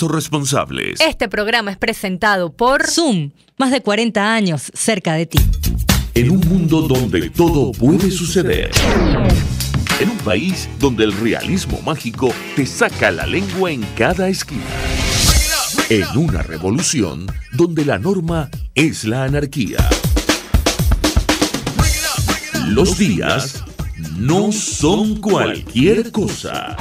responsables. Este programa es presentado por Zoom, más de 40 años cerca de ti. En un mundo donde todo puede suceder. En un país donde el realismo mágico te saca la lengua en cada esquina. En una revolución donde la norma es la anarquía. Los días no son cualquier cosa.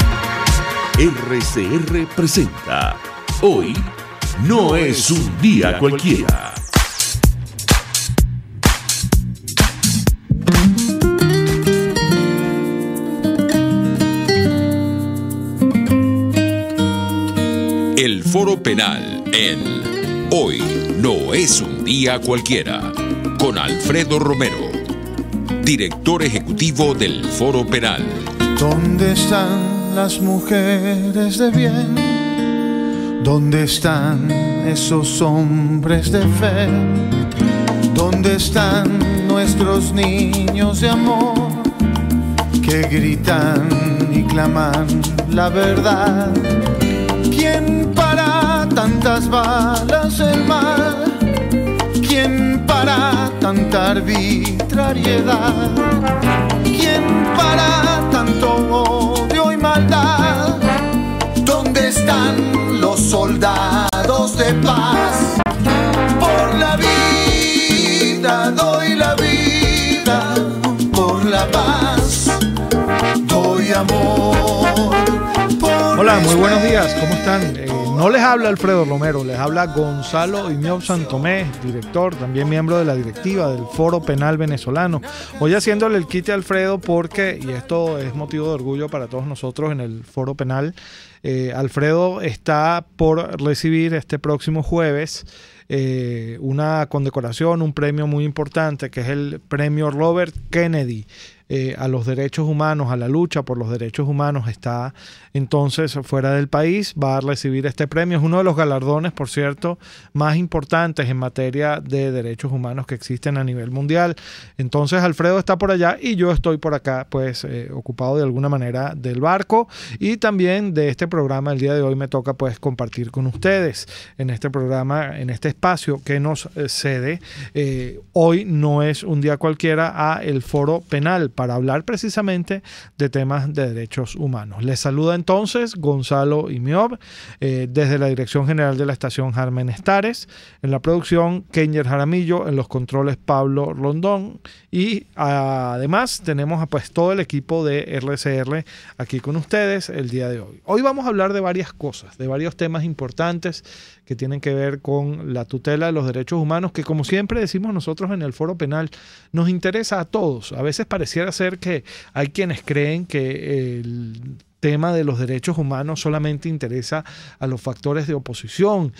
RCR presenta Hoy no es un día cualquiera. El Foro Penal en Hoy no es un día cualquiera, con Alfredo Romero, director ejecutivo del Foro Penal. ¿Dónde están las mujeres de bien? ¿Dónde están esos hombres de fe? ¿Dónde están nuestros niños de amor que gritan y claman la verdad? ¿Quién para tantas balas el mal? ¿Quién para tanta arbitrariedad? ¿Quién para tanto odio y maldad? ¿Dónde están los soldados de paz? Por la vida doy la vida, por la paz doy amor. Hola, muy buenos días, ¿cómo están? No les habla Alfredo Romero, les habla Gonzalo Iñob Santomé, director, también miembro de la directiva del Foro Penal Venezolano. Hoy haciéndole el quite a Alfredo porque, y esto es motivo de orgullo para todos nosotros en el Foro Penal, Alfredo está por recibir este próximo jueves una condecoración, un premio muy importante que es el premio Robert Kennedy a los derechos humanos, a la lucha por los derechos humanos. Está entonces fuera del país, va a recibir este premio. Es uno de los galardones, por cierto, más importantes en materia de derechos humanos que existen a nivel mundial. Entonces Alfredo está por allá y yo estoy por acá, pues ocupado de alguna manera del barco y también de este programa. El día de hoy me toca pues compartir con ustedes en este programa, en este espacio que nos cede. Hoy no es un día cualquiera a el Foro Penal para hablar precisamente de temas de derechos humanos. Les saluda entonces Gonzalo Iñob desde la Dirección General de la Estación Carmen Estares, en la producción Kenyer Jaramillo, en los controles Pablo Rondón y además tenemos pues todo el equipo de RCR aquí con ustedes el día de hoy. Hoy vamos a hablar de varias cosas, de varios temas importantes que tienen que ver con la tutela de los derechos humanos, que como siempre decimos nosotros en el Foro Penal, nos interesa a todos. A veces pareciera ser que hay quienes creen que el tema de los derechos humanos solamente interesa a los factores de oposición,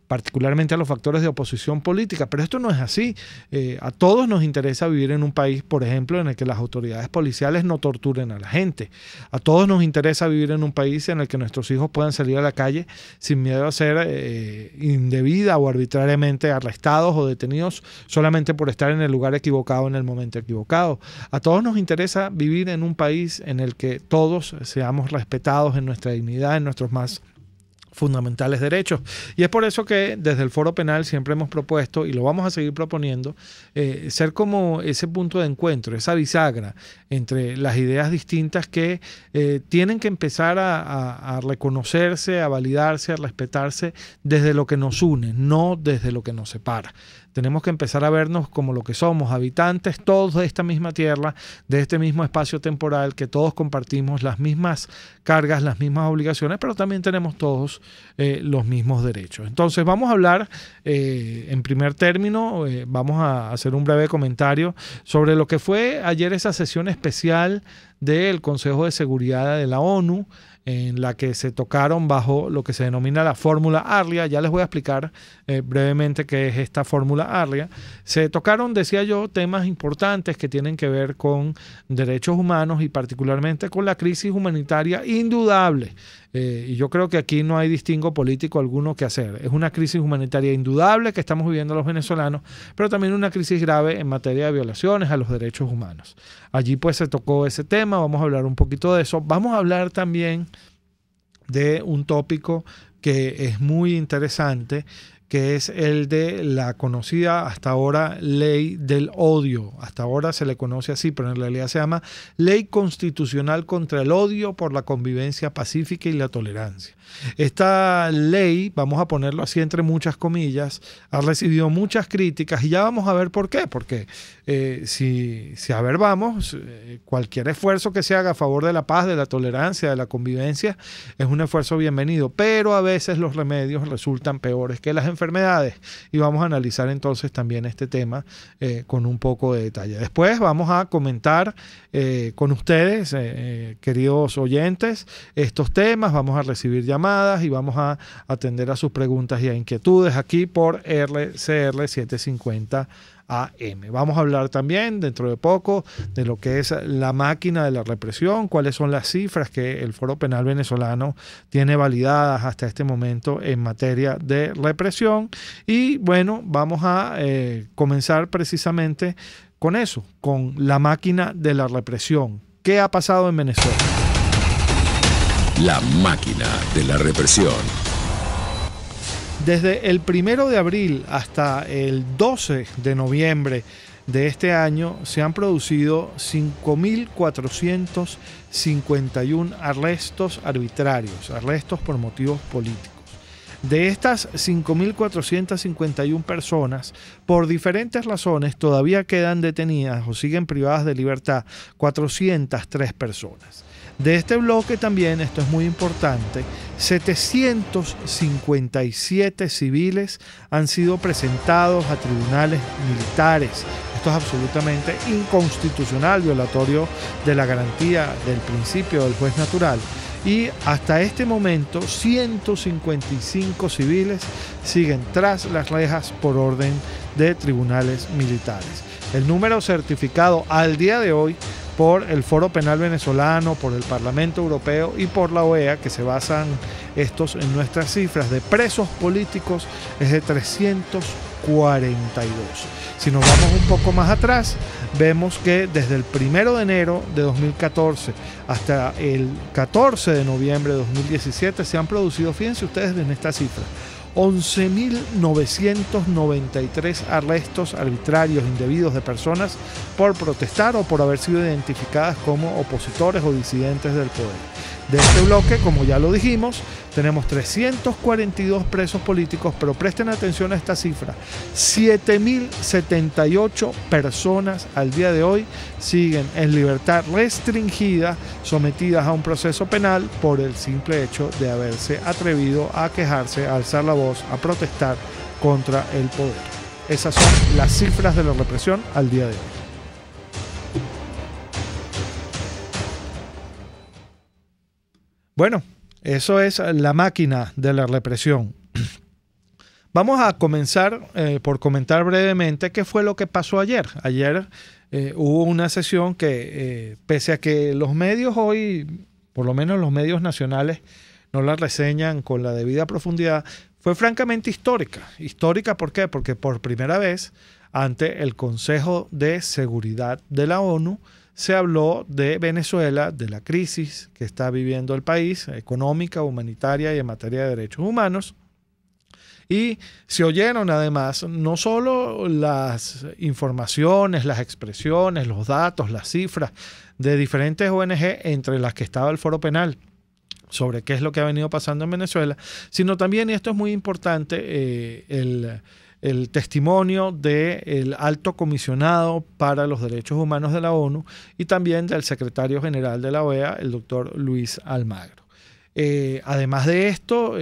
particularmente a los factores de oposición política, pero esto no es así. A todos nos interesa vivir en un país, por ejemplo, en el que las autoridades policiales no torturen a la gente. A todos nos interesa vivir en un país en el que nuestros hijos puedan salir a la calle sin miedo a ser indebida o arbitrariamente arrestados o detenidos solamente por estar en el lugar equivocado en el momento equivocado. A todos nos interesa vivir en un país en el que todos seamos respetados en nuestra dignidad, en nuestros más fundamentales derechos. Y es por eso que desde el Foro Penal siempre hemos propuesto, y lo vamos a seguir proponiendo, ser como ese punto de encuentro, esa bisagra entre las ideas distintas que tienen que empezar a reconocerse, a validarse, a respetarse desde lo que nos une, no desde lo que nos separa. Tenemos que empezar a vernos como lo que somos, habitantes todos de esta misma tierra, de este mismo espacio temporal, que todos compartimos las mismas cargas, las mismas obligaciones, pero también tenemos todos los mismos derechos. Entonces vamos a hablar en primer término, vamos a hacer un breve comentario sobre lo que fue ayer esa sesión especial del Consejo de Seguridad de la ONU, en la que se tocaron bajo lo que se denomina la fórmula ARLIA. Ya les voy a explicar brevemente qué es esta fórmula ARLIA. Se tocaron, decía yo, temas importantes que tienen que ver con derechos humanos y particularmente con la crisis humanitaria indudable. Y yo creo que aquí no hay distingo político alguno que hacer. Es una crisis humanitaria indudable que estamos viviendo los venezolanos, pero también una crisis grave en materia de violaciones a los derechos humanos. Allí pues se tocó ese tema, vamos a hablar un poquito de eso. Vamos a hablar también de un tópico que es muy interesante, que es el de la conocida hasta ahora ley del odio. Hasta ahora se le conoce así, pero en realidad se llama Ley Constitucional contra el Odio por la Convivencia Pacífica y la Tolerancia. Esta ley, vamos a ponerlo así entre muchas comillas, ha recibido muchas críticas y ya vamos a ver por qué. Porque cualquier esfuerzo que se haga a favor de la paz, de la tolerancia, de la convivencia, es un esfuerzo bienvenido. Pero a veces los remedios resultan peores que las enfermedades. Y vamos a analizar entonces también este tema con un poco de detalle. Después vamos a comentar con ustedes, queridos oyentes, estos temas. Vamos a recibir llamadas y vamos a atender a sus preguntas y a inquietudes aquí por RCR 750 AM. Vamos a hablar también dentro de poco de lo que es la máquina de la represión, cuáles son las cifras que el Foro Penal venezolano tiene validadas hasta este momento en materia de represión. Y bueno, vamos a comenzar precisamente con eso, con la máquina de la represión. ¿Qué ha pasado en Venezuela? La máquina de la represión. Desde el 1 de abril hasta el 12 de noviembre de este año se han producido 5.451 arrestos arbitrarios, arrestos por motivos políticos. De estas 5.451 personas, por diferentes razones, todavía quedan detenidas o siguen privadas de libertad 403 personas. De este bloque también, esto es muy importante, 757 civiles han sido presentados a tribunales militares. Esto es absolutamente inconstitucional, violatorio de la garantía del principio del juez natural. Y hasta este momento, 155 civiles siguen tras las rejas por orden de tribunales militares. El número certificado al día de hoy por el Foro Penal venezolano, por el Parlamento Europeo y por la OEA, que se basan estos en nuestras cifras de presos políticos, es de 342. Si nos vamos un poco más atrás, vemos que desde el 1 de enero de 2014 hasta el 14 de noviembre de 2017 se han producido, fíjense ustedes en esta cifra, 11.993 arrestos arbitrarios indebidos de personas por protestar o por haber sido identificadas como opositores o disidentes del poder. De este bloque, como ya lo dijimos, tenemos 342 presos políticos, pero presten atención a esta cifra. 7.078 personas al día de hoy siguen en libertad restringida, sometidas a un proceso penal por el simple hecho de haberse atrevido a quejarse, a alzar la voz, a protestar contra el poder. Esas son las cifras de la represión al día de hoy. Bueno, eso es la máquina de la represión. Vamos a comenzar por comentar brevemente qué fue lo que pasó ayer. Ayer hubo una sesión que, pese a que los medios hoy, por lo menos los medios nacionales, no la reseñan con la debida profundidad, fue francamente histórica. Histórica, ¿por qué? Porque por primera vez, ante el Consejo de Seguridad de la ONU, se habló de Venezuela, de la crisis que está viviendo el país, económica, humanitaria y en materia de derechos humanos. Y se oyeron además no solo las informaciones, las expresiones, los datos, las cifras de diferentes ONG, entre las que estaba el Foro Penal, sobre qué es lo que ha venido pasando en Venezuela, sino también, y esto es muy importante, el testimonio del alto comisionado para los derechos humanos de la ONU y también del secretario general de la OEA, el doctor Luis Almagro. Además de esto,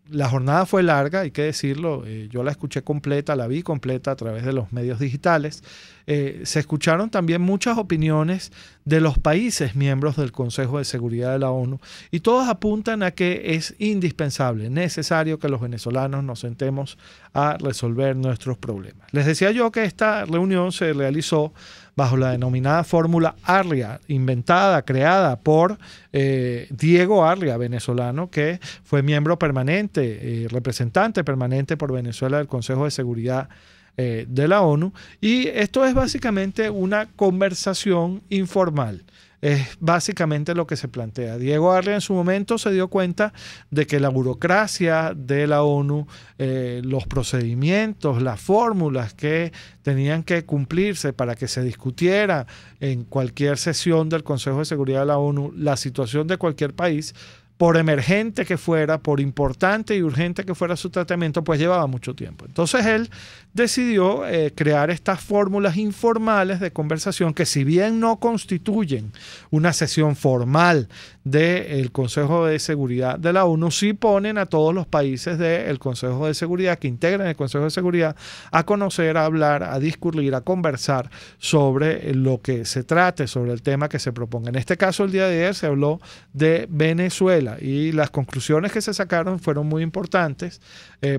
la jornada fue larga, hay que decirlo, yo la escuché completa, la vi completa a través de los medios digitales. Se escucharon también muchas opiniones de los países miembros del Consejo de Seguridad de la ONU y todos apuntan a que es indispensable, necesario que los venezolanos nos sentemos a resolver nuestros problemas. Les decía yo que esta reunión se realizó bajo la denominada fórmula Arria, inventada, creada por Diego Arria, venezolano, que fue miembro permanente, representante permanente por Venezuela del Consejo de Seguridad de la ONU. Y esto es básicamente una conversación informal es básicamente lo que se plantea. Diego Arria en su momento se dio cuenta de que la burocracia de la ONU, los procedimientos, las fórmulas que tenían que cumplirse para que se discutiera en cualquier sesión del Consejo de Seguridad de la ONU la situación de cualquier país, por emergente que fuera, por importante y urgente que fuera su tratamiento, pues llevaba mucho tiempo. Entonces él decidió crear estas fórmulas informales de conversación que, si bien no constituyen una sesión formal del Consejo de Seguridad de la ONU, sí ponen a todos los países del Consejo de Seguridad, que integran el Consejo de Seguridad, a conocer, a hablar, a discurrir, a conversar sobre lo que se trate, sobre el tema que se proponga. En este caso, el día de ayer se habló de Venezuela y las conclusiones que se sacaron fueron muy importantes.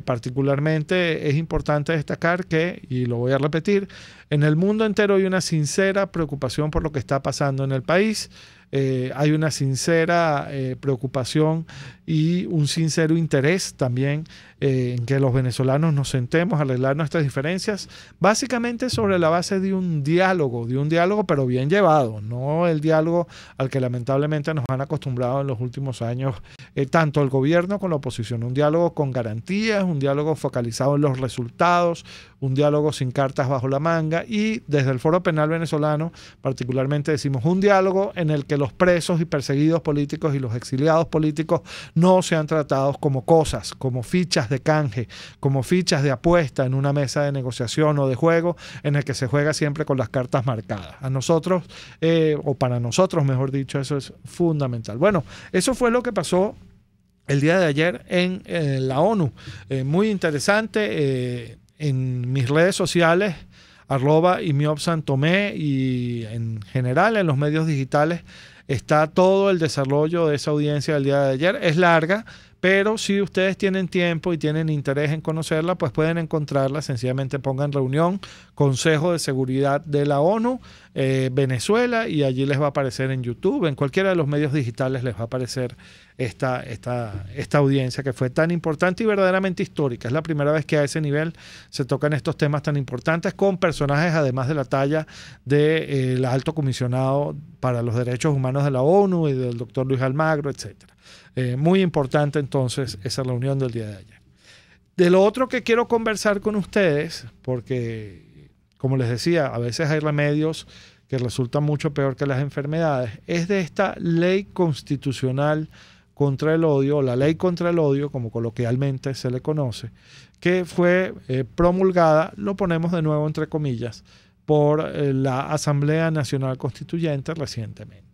Particularmente es importante destacar que, y lo voy a repetir, en el mundo entero hay una sincera preocupación por lo que está pasando en el país. Hay una sincera preocupación y un sincero interés también en que los venezolanos nos sentemos a arreglar nuestras diferencias, básicamente sobre la base de un diálogo pero bien llevado, no el diálogo al que lamentablemente nos han acostumbrado en los últimos años tanto el gobierno como la oposición. Un diálogo con garantías, un diálogo focalizado en los resultados, un diálogo sin cartas bajo la manga, y desde el Foro Penal Venezolano particularmente decimos un diálogo en el que los presos y perseguidos políticos y los exiliados políticos no sean tratados como cosas, como fichas de canje, como fichas de apuesta en una mesa de negociación o de juego en el que se juega siempre con las cartas marcadas. A nosotros, o para nosotros, mejor dicho, eso es fundamental. Bueno, eso fue lo que pasó el día de ayer en la ONU. Muy interesante. En mis redes sociales, @ImiobSantomé, y en general en los medios digitales, está todo el desarrollo de esa audiencia del día de ayer. Es larga, pero si ustedes tienen tiempo y tienen interés en conocerla, pues pueden encontrarla. Sencillamente pongan reunión Consejo de Seguridad de la ONU Venezuela y allí les va a aparecer en YouTube, en cualquiera de los medios digitales les va a aparecer esta audiencia que fue tan importante y verdaderamente histórica. Es la primera vez que a ese nivel se tocan estos temas tan importantes con personajes además de la talla del alto comisionado para los derechos humanos de la ONU y del doctor Luis Almagro, etcétera. Muy importante entonces esa reunión del día de ayer. De lo otro que quiero conversar con ustedes, porque como les decía, a veces hay remedios que resultan mucho peor que las enfermedades, es de esta ley constitucional contra el odio, o la ley contra el odio, como coloquialmente se le conoce, que fue promulgada, lo ponemos de nuevo entre comillas, por la Asamblea Nacional Constituyente recientemente.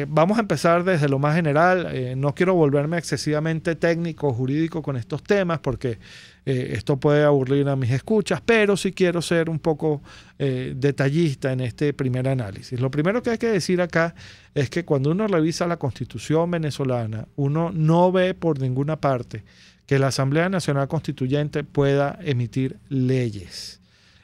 Vamos a empezar desde lo más general. No quiero volverme excesivamente técnico o jurídico con estos temas porque esto puede aburrir a mis escuchas, pero sí quiero ser un poco detallista en este primer análisis. Lo primero que hay que decir acá es que cuando uno revisa la Constitución venezolana, uno no ve por ninguna parte que la Asamblea Nacional Constituyente pueda emitir leyes.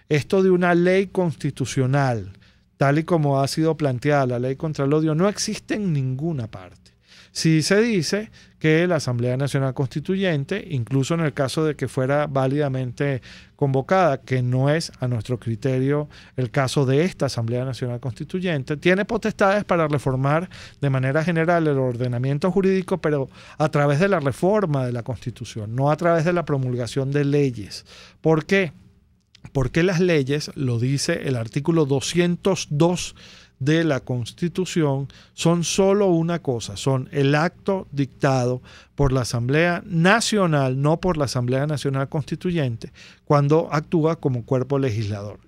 Esto de una ley constitucional, tal y como ha sido planteada la ley contra el odio, no existe en ninguna parte. Sí se dice que la Asamblea Nacional Constituyente, incluso en el caso de que fuera válidamente convocada, que no es a nuestro criterio el caso de esta Asamblea Nacional Constituyente, tiene potestades para reformar de manera general el ordenamiento jurídico, pero a través de la reforma de la Constitución, no a través de la promulgación de leyes. ¿Por qué? Porque las leyes, lo dice el artículo 202 de la Constitución, son solo una cosa, son el acto dictado por la Asamblea Nacional, no por la Asamblea Nacional Constituyente, cuando actúa como cuerpo legislador.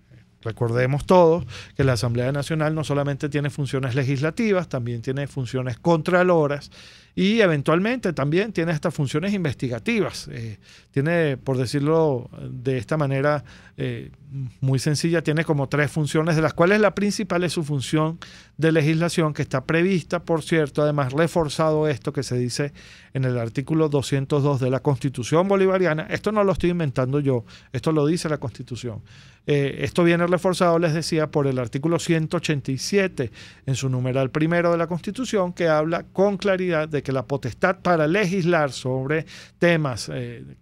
Recordemos todos que la Asamblea Nacional no solamente tiene funciones legislativas, también tiene funciones contraloras y eventualmente también tiene estas funciones investigativas. Tiene, por decirlo de esta manera muy sencilla, tiene como 3 funciones, de las cuales la principal es su función de legislación, que está prevista, por cierto, además reforzado esto que se dice en el artículo 202 de la Constitución bolivariana. Esto no lo estoy inventando yo, esto lo dice la Constitución. Esto viene reforzado, les decía, por el artículo 187 en su numeral primero de la Constitución, que habla con claridad de que la potestad para legislar sobre temas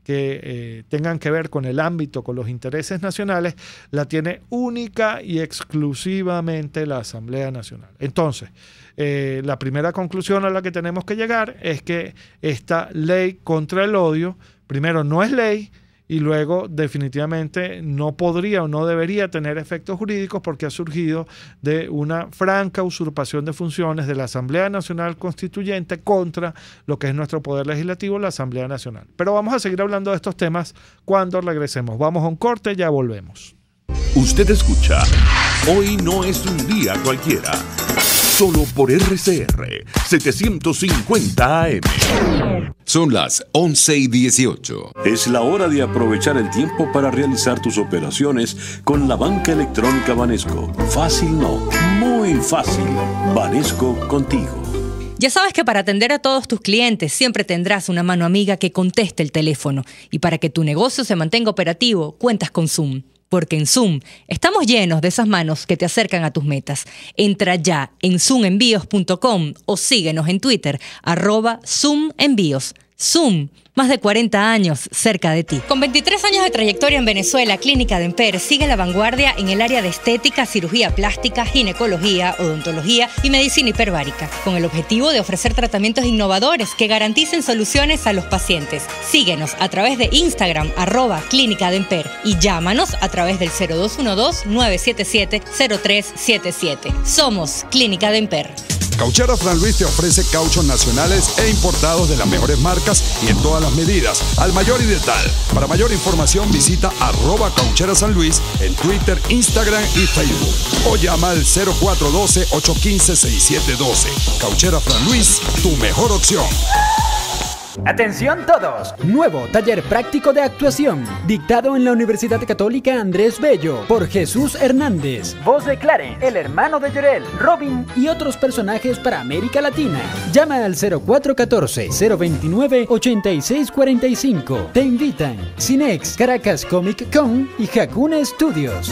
que tengan que ver con el ámbito, con los intereses nacionales, la tiene única y exclusivamente la Asamblea Nacional. Entonces, la primera conclusión a la que tenemos que llegar es que esta ley contra el odio, primero, no es ley, y luego definitivamente no podría o no debería tener efectos jurídicos porque ha surgido de una franca usurpación de funciones de la Asamblea Nacional Constituyente contra lo que es nuestro poder legislativo, la Asamblea Nacional. Pero vamos a seguir hablando de estos temas cuando regresemos. Vamos a un corte, ya volvemos. Usted escucha Hoy no es un día cualquiera. Solo por RCR 750 AM. Son las 11:18. Es la hora de aprovechar el tiempo para realizar tus operaciones con la banca electrónica Banesco. Fácil no, muy fácil. Banesco contigo. Ya sabes que para atender a todos tus clientes siempre tendrás una mano amiga que conteste el teléfono. Y para que tu negocio se mantenga operativo, cuentas con Zoom. Porque en Zoom estamos llenos de esas manos que te acercan a tus metas. Entra ya en zoomenvíos.com o síguenos en Twitter, @zoomenvíos. Zoom, más de 40 años cerca de ti. Con 23 años de trayectoria en Venezuela, Clínica Demper sigue la vanguardia en el área de estética, cirugía plástica, ginecología, odontología y medicina hiperbárica, con el objetivo de ofrecer tratamientos innovadores que garanticen soluciones a los pacientes. Síguenos a través de Instagram, @Clínica Demper, y llámanos a través del 0212-977-0377. Somos Clínica Demper. Cauchera Fran Luis te ofrece cauchos nacionales e importados de las mejores marcas y en todas las medidas, al mayor y de tal. Para mayor información visita @Cauchera San Luis en Twitter, Instagram y Facebook. O llama al 0412-815-6712. Cauchera Fran Luis, tu mejor opción. ¡Atención todos! Nuevo taller práctico de actuación, dictado en la Universidad Católica Andrés Bello, por Jesús Hernández, voz de Clarence, el hermano de Llorel, Robin y otros personajes para América Latina. Llama al 0414-029-8645. Te invitan Cinex, Caracas Comic Con y Hakuna Studios.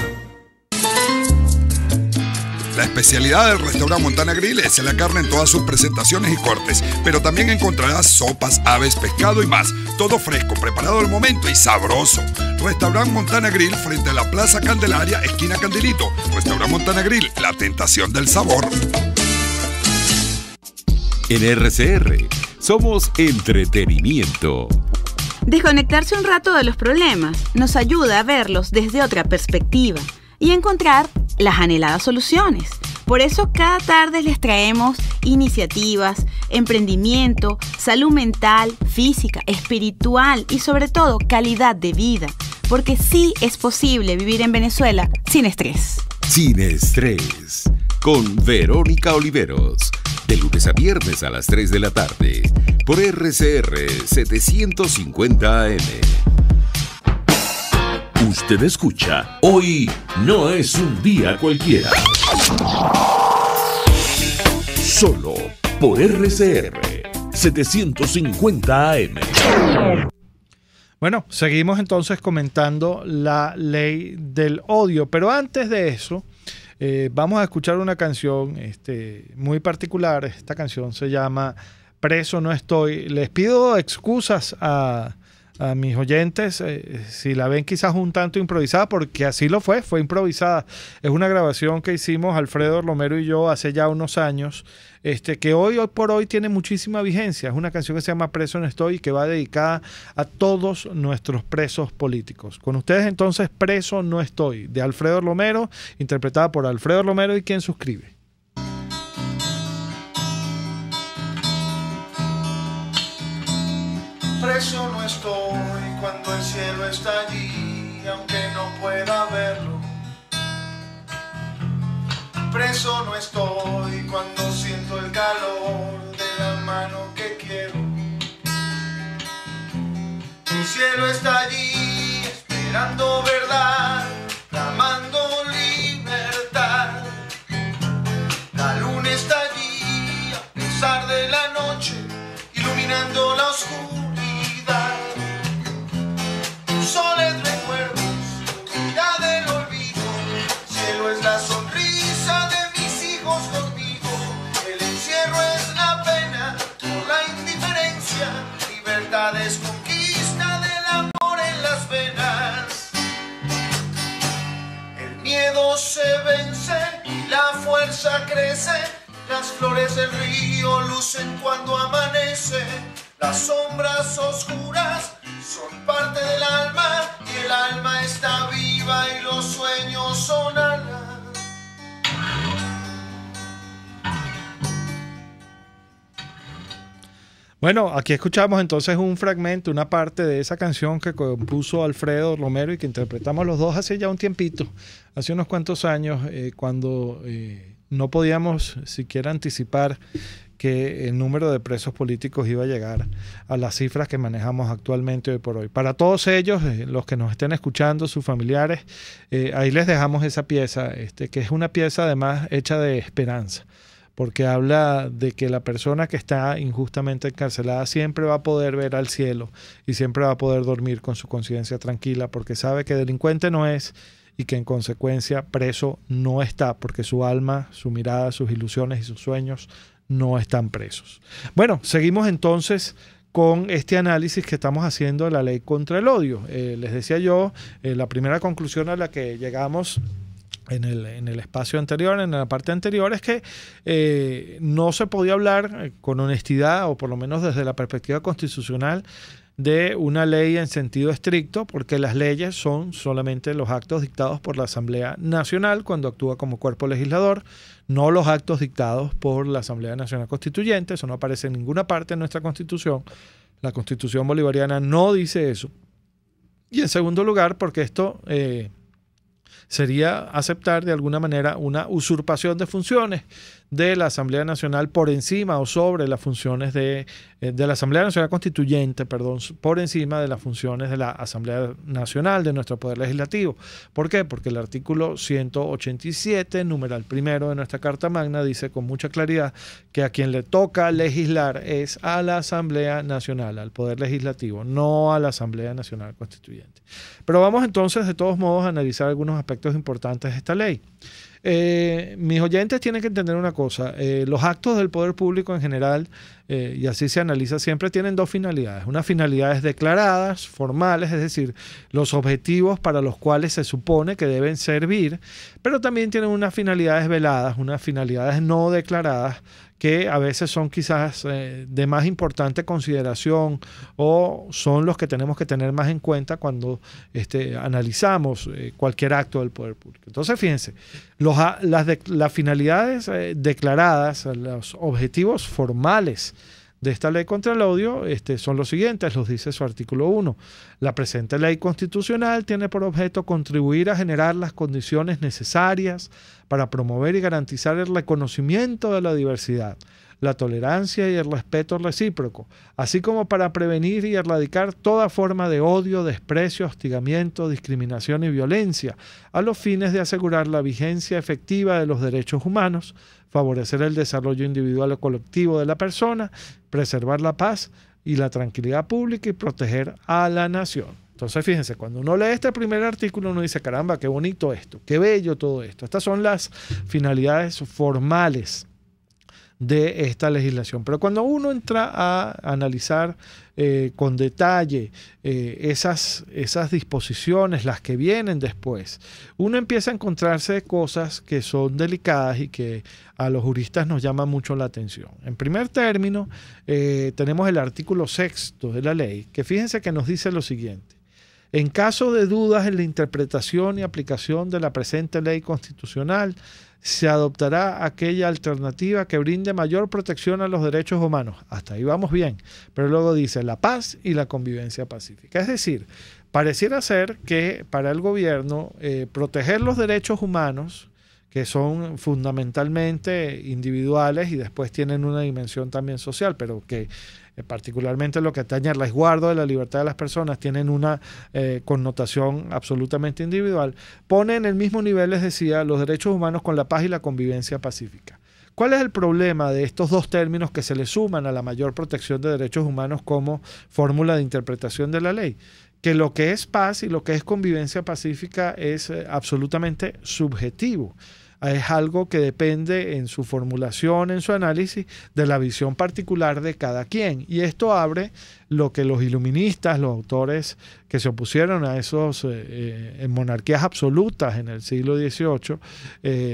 La especialidad del restaurante Montana Grill es la carne en todas sus presentaciones y cortes, pero también encontrarás sopas, aves, pescado y más. Todo fresco, preparado al momento y sabroso. Restaurante Montana Grill frente a la Plaza Candelaria, esquina Candelito. Restaurante Montana Grill, la tentación del sabor. En RCR somos entretenimiento. Desconectarse un rato de los problemas nos ayuda a verlos desde otra perspectiva y encontrar las anheladas soluciones. Por eso cada tarde les traemos iniciativas, emprendimiento, salud mental, física, espiritual y sobre todo calidad de vida. Porque sí es posible vivir en Venezuela sin estrés. Sin estrés. Con Verónica Oliveros. De lunes a viernes a las 3 de la tarde. Por RCR 750 AM. Usted escucha Hoy no es un día cualquiera. Solo por RCR 750 AM. Bueno, seguimos entonces comentando la ley del odio, pero antes de eso vamos a escuchar una canción muy particular. Esta canción se llama Preso no estoy. Les pido excusas a mis oyentes, si la ven quizás un tanto improvisada, porque así lo fue improvisada. Es una grabación que hicimos Alfredo Romero y yo hace ya unos años, que hoy por hoy tiene muchísima vigencia. Es una canción que se llama Preso no estoy y que va dedicada a todos nuestros presos políticos. Con ustedes entonces Preso no estoy, de Alfredo Romero, interpretada por Alfredo Romero y quien suscribe. Preso no estoy cuando el cielo está allí, aunque no pueda verlo. Preso no estoy cuando siento el calor de la mano que quiero. El cielo está allí esperando verdad, clamando libertad. La luna está allí a pesar de la noche, iluminando la oscuridad. Soles recuerdos, ya del olvido, Las flores del río lucen cuando amanece, las sombras oscuras son parte del alma y el alma está viva y los sueños son alas. Bueno, aquí escuchamos entonces un fragmento, una parte de esa canción que compuso Alfredo Romero y que interpretamos los dos hace ya un tiempito, hace unos cuantos años, cuando no podíamos siquiera anticipar que el número de presos políticos iba a llegar a las cifras que manejamos actualmente hoy por hoy. Para todos ellos, los que nos estén escuchando, sus familiares, ahí les dejamos esa pieza, que es una pieza además hecha de esperanza, porque habla de que la persona que está injustamente encarcelada siempre va a poder ver al cielo y siempre va a poder dormir con su conciencia tranquila, porque sabe que delincuente no es y que en consecuencia preso no está, porque su alma, su mirada, sus ilusiones y sus sueños no están presos. Bueno, seguimos entonces con este análisis que estamos haciendo de la ley contra el odio. Les decía yo, la primera conclusión a la que llegamos en el espacio anterior, en la parte anterior, es que no se podía hablar con honestidad, o por lo menos desde la perspectiva constitucional, de una ley en sentido estricto, porque las leyes son solamente los actos dictados por la Asamblea Nacional cuando actúa como cuerpo legislador, no los actos dictados por la Asamblea Nacional Constituyente. Eso no aparece en ninguna parte de nuestra Constitución. La Constitución bolivariana no dice eso. Y en segundo lugar, porque esto sería aceptar de alguna manera una usurpación de funciones de la Asamblea Nacional por encima o sobre las funciones de la Asamblea Nacional Constituyente, perdón, por encima de las funciones de la Asamblea Nacional, de nuestro Poder Legislativo. ¿Por qué? Porque el artículo 187, numeral primero de nuestra Carta Magna, dice con mucha claridad que a quien le toca legislar es a la Asamblea Nacional, al Poder Legislativo, no a la Asamblea Nacional Constituyente. Pero vamos entonces, de todos modos, a analizar algunos aspectos importantes de esta ley. Mis oyentes tienen que entender una cosa, los actos del poder público en general, y así se analiza siempre, tienen dos finalidades. Unas finalidades declaradas, formales, es decir, los objetivos para los cuales se supone que deben servir, pero también tienen unas finalidades veladas, unas finalidades no declaradas, que a veces son quizás de más importante consideración o son los que tenemos que tener más en cuenta cuando analizamos cualquier acto del poder público. Entonces, fíjense, las finalidades declaradas, los objetivos formales de esta ley contra el odio son los siguientes, los dice su artículo 1. La presente ley constitucional tiene por objeto contribuir a generar las condiciones necesarias para promover y garantizar el reconocimiento de la diversidad, la tolerancia y el respeto recíproco, así como para prevenir y erradicar toda forma de odio, desprecio, hostigamiento, discriminación y violencia, a los fines de asegurar la vigencia efectiva de los derechos humanos, favorecer el desarrollo individual o colectivo de la persona, preservar la paz y la tranquilidad pública y proteger a la nación. Entonces, fíjense, cuando uno lee este primer artículo, uno dice, caramba, qué bonito esto, qué bello todo esto. Estas son las finalidades formales de esta legislación. Pero cuando uno entra a analizar con detalle esas disposiciones, las que vienen después, uno empieza a encontrarse cosas que son delicadas y que a los juristas nos llaman mucho la atención. En primer término, tenemos el artículo 6 de la ley, que fíjense que nos dice lo siguiente. En caso de dudas en la interpretación y aplicación de la presente ley constitucional, se adoptará aquella alternativa que brinde mayor protección a los derechos humanos. Hasta ahí vamos bien. Pero luego dice la paz y la convivencia pacífica. Es decir, pareciera ser que para el gobierno proteger los derechos humanos, que son fundamentalmente individuales y después tienen una dimensión también social, pero que particularmente lo que atañe al resguardo de la libertad de las personas tienen una connotación absolutamente individual, pone en el mismo nivel, les decía, los derechos humanos con la paz y la convivencia pacífica. ¿Cuál es el problema de estos dos términos que se le suman a la mayor protección de derechos humanos como fórmula de interpretación de la ley? Que lo que es paz y lo que es convivencia pacífica es absolutamente subjetivo. Es algo que depende en su formulación, en su análisis, de la visión particular de cada quien. Y esto abre lo que los iluministas, los autores que se opusieron a esos monarquías absolutas en el siglo XVIII,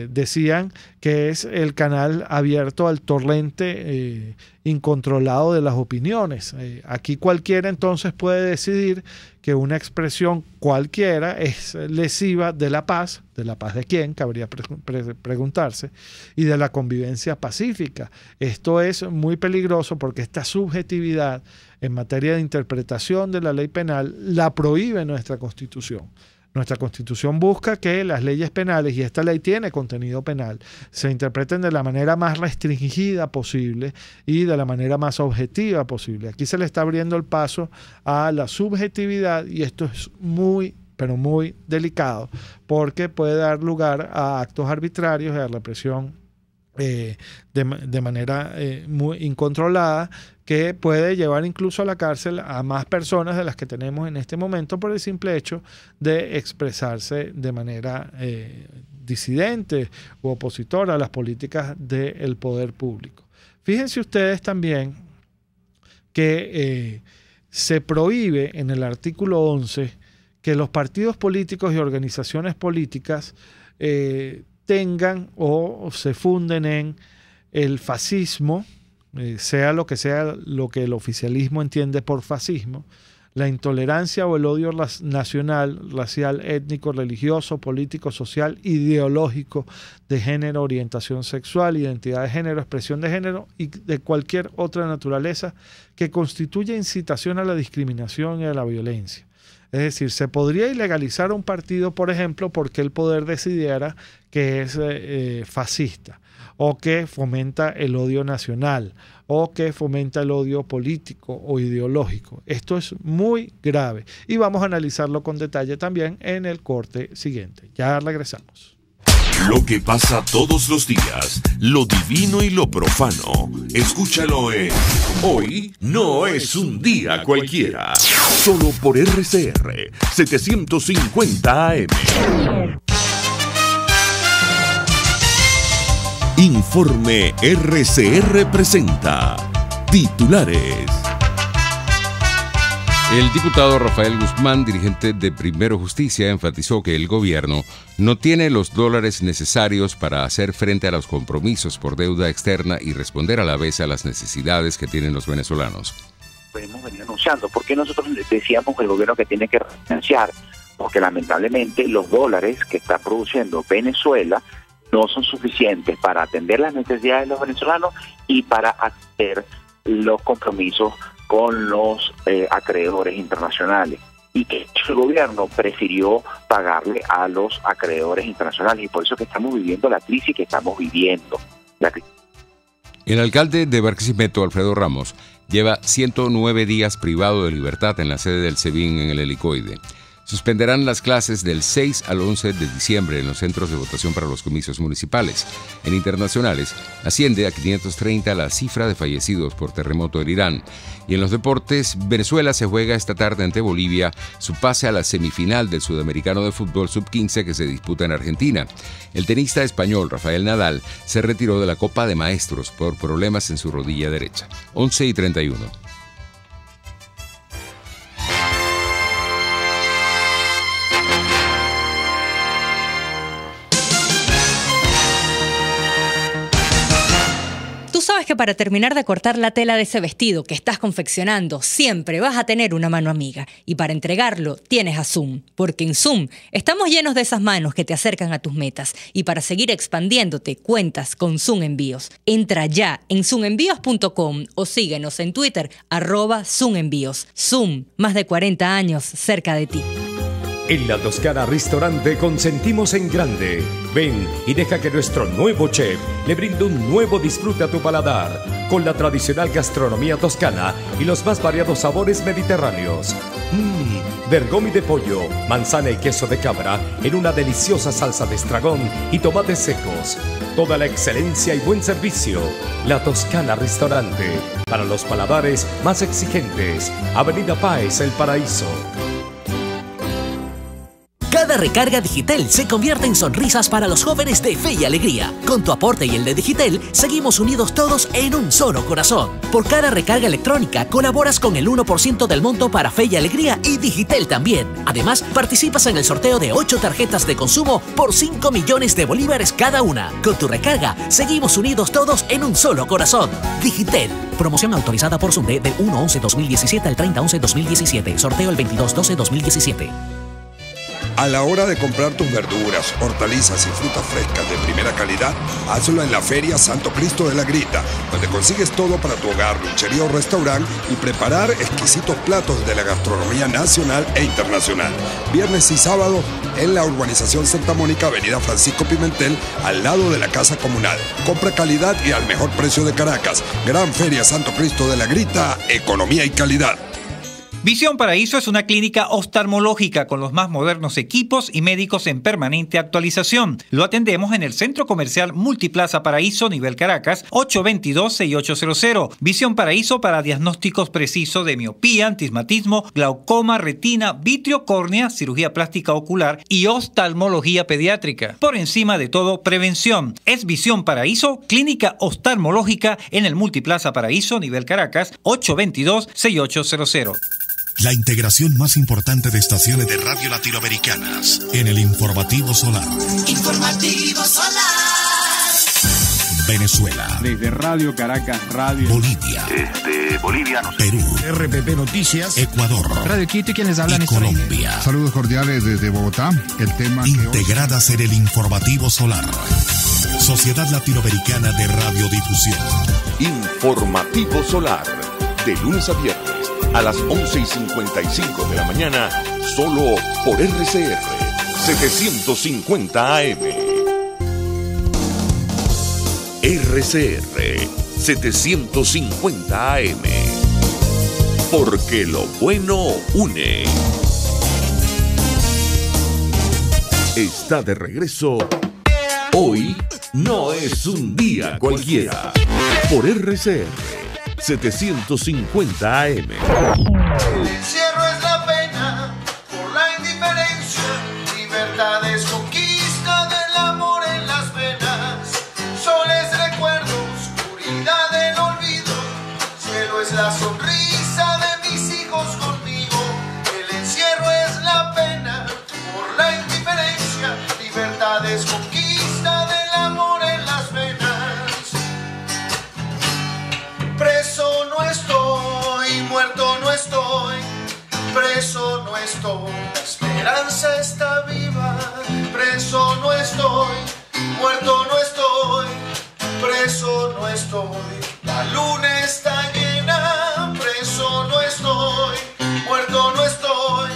decían que es el canal abierto al torrente incontrolado de las opiniones. Aquí cualquiera entonces puede decidir que una expresión cualquiera es lesiva de la paz de quién, cabría preguntarse, y de la convivencia pacífica. Esto es muy peligroso porque esta subjetividad en materia de interpretación de la ley penal la prohíbe nuestra Constitución. Nuestra Constitución busca que las leyes penales, y esta ley tiene contenido penal, se interpreten de la manera más restringida posible y de la manera más objetiva posible. Aquí se le está abriendo el paso a la subjetividad y esto es muy, pero muy delicado porque puede dar lugar a actos arbitrarios y a represión de manera muy incontrolada, que puede llevar incluso a la cárcel a más personas de las que tenemos en este momento por el simple hecho de expresarse de manera disidente u opositora a las políticas del poder público. Fíjense ustedes también que se prohíbe en el artículo 11 que los partidos políticos y organizaciones políticas tengan o se funden en el fascismo, sea lo que el oficialismo entiende por fascismo, la intolerancia o el odio nacional, racial, étnico, religioso, político, social, ideológico, de género, orientación sexual, identidad de género, expresión de género y de cualquier otra naturaleza que constituya incitación a la discriminación y a la violencia. Es decir, se podría ilegalizar un partido, por ejemplo, porque el poder decidiera que es fascista, o que fomenta el odio nacional, o que fomenta el odio político o ideológico. Esto es muy grave y vamos a analizarlo con detalle también en el corte siguiente. Ya regresamos. Lo que pasa todos los días, lo divino y lo profano. Escúchalo en Hoy no es un día cualquiera. Solo por RCR 750 AM. Informe RCR presenta titulares. El diputado Rafael Guzmán, dirigente de Primero Justicia, enfatizó que el gobierno no tiene los dólares necesarios para hacer frente a los compromisos por deuda externa y responder a la vez a las necesidades que tienen los venezolanos. Hemos venido anunciando, ¿por qué nosotros decíamos que el gobierno que tiene que financiar? Porque lamentablemente los dólares que está produciendo Venezuela no son suficientes para atender las necesidades de los venezolanos y para atender los compromisos con los acreedores internacionales, y que el gobierno prefirió pagarle a los acreedores internacionales, y por eso que estamos viviendo la crisis que estamos viviendo. El alcalde de Barquisimeto, Alfredo Ramos, lleva 109 días privado de libertad en la sede del SEBIN en el Helicoide. Suspenderán las clases del 6 al 11 de diciembre en los centros de votación para los comicios municipales. En internacionales, asciende a 530 la cifra de fallecidos por terremoto en Irán. Y en los deportes, Venezuela se juega esta tarde ante Bolivia su pase a la semifinal del Sudamericano de Fútbol Sub-15 que se disputa en Argentina. El tenista español Rafael Nadal se retiró de la Copa de Maestros por problemas en su rodilla derecha. 11:31. Que para terminar de cortar la tela de ese vestido que estás confeccionando, siempre vas a tener una mano amiga. Y para entregarlo, tienes a Zoom. Porque en Zoom estamos llenos de esas manos que te acercan a tus metas. Y para seguir expandiéndote, cuentas con Zoom Envíos. Entra ya en zoomenvíos.com o síguenos en Twitter, @Zoom Envíos. Zoom, más de 40 años cerca de ti. En La Toscana Restaurante consentimos en grande. Ven y deja que nuestro nuevo chef le brinde un nuevo disfrute a tu paladar, con la tradicional gastronomía toscana y los más variados sabores mediterráneos. Bergomi de pollo, manzana y queso de cabra en una deliciosa salsa de estragón y tomates secos. Toda la excelencia y buen servicio. La Toscana Restaurante, para los paladares más exigentes. Avenida Páez, El Paraíso. Cada recarga Digitel se convierte en sonrisas para los jóvenes de Fe y Alegría. Con tu aporte y el de Digitel, seguimos unidos todos en un solo corazón. Por cada recarga electrónica, colaboras con el 1% del monto para Fe y Alegría y Digitel también. Además, participas en el sorteo de 8 tarjetas de consumo por 5 millones de bolívares cada una. Con tu recarga, seguimos unidos todos en un solo corazón. Digitel. Promoción autorizada por SUNDE del 1/11/2017 al 30/11/2017. Sorteo el 22/12/2017. A la hora de comprar tus verduras, hortalizas y frutas frescas de primera calidad, hazlo en la Feria Santo Cristo de la Grita, donde consigues todo para tu hogar, luchería o restaurante y preparar exquisitos platos de la gastronomía nacional e internacional. Viernes y sábado en la urbanización Santa Mónica, avenida Francisco Pimentel, al lado de la Casa Comunal. Compra calidad y al mejor precio de Caracas. Gran Feria Santo Cristo de la Grita, economía y calidad. Visión Paraíso es una clínica oftalmológica con los más modernos equipos y médicos en permanente actualización. Lo atendemos en el Centro Comercial Multiplaza Paraíso, nivel Caracas, 822-6800. Visión Paraíso para diagnósticos precisos de miopía, astigmatismo, glaucoma, retina, vitrio, córnea, cirugía plástica ocular y oftalmología pediátrica. Por encima de todo, prevención. Es Visión Paraíso, clínica oftalmológica en el Multiplaza Paraíso, nivel Caracas, 822-6800. La integración más importante de estaciones de radio latinoamericanas en el Informativo Solar. Informativo Solar. Venezuela. Desde Radio Caracas, Radio Bolivia. Bolivia, no sé. Perú. RPP Noticias. Ecuador. Radio Quito y quienes hablan y Colombia. Saludos cordiales desde Bogotá. El tema integradas en el Informativo Solar. Sociedad Latinoamericana de Radiodifusión. Informativo Solar. De lunes a viernes a las 11:55 de la mañana, solo por RCR 750 AM. RCR 750 AM. Porque lo bueno une. Está de regreso. Hoy no es un día cualquiera. Por RCR 750 AM. El encierro es la pena por la indiferencia. Libertad es conquista del amor en las venas. Sol es recuerdo, oscuridad del olvido. Cielo es la sonrisa de mis hijos conmigo. El encierro es la pena por la indiferencia. Libertad es conquista del amor en las venas. Preso no estoy, muerto no estoy, preso no estoy, la esperanza está viva. Preso no estoy, muerto no estoy, preso no estoy, la luna está llena. Preso no estoy, muerto no estoy,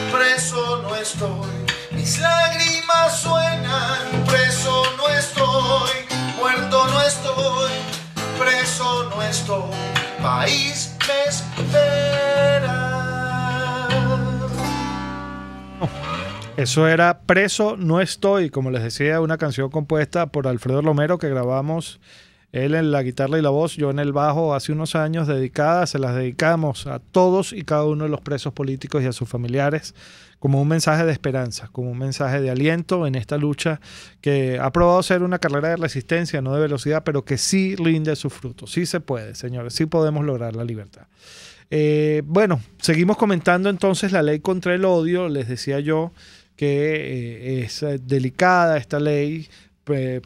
preso no estoy, mis lágrimas suenan. Preso no estoy, muerto no estoy, preso no estoy, país me espera. Eso era Preso no estoy, como les decía, una canción compuesta por Alfredo Romero que grabamos, él en la guitarra y la voz, yo en el bajo hace unos años, se las dedicamos a todos y cada uno de los presos políticos y a sus familiares como un mensaje de esperanza, como un mensaje de aliento en esta lucha que ha probado ser una carrera de resistencia, no de velocidad, pero que sí rinde sus frutos. Sí se puede, señores, sí podemos lograr la libertad. Bueno, seguimos comentando entonces la ley contra el odio. Les decía yo que es delicada esta ley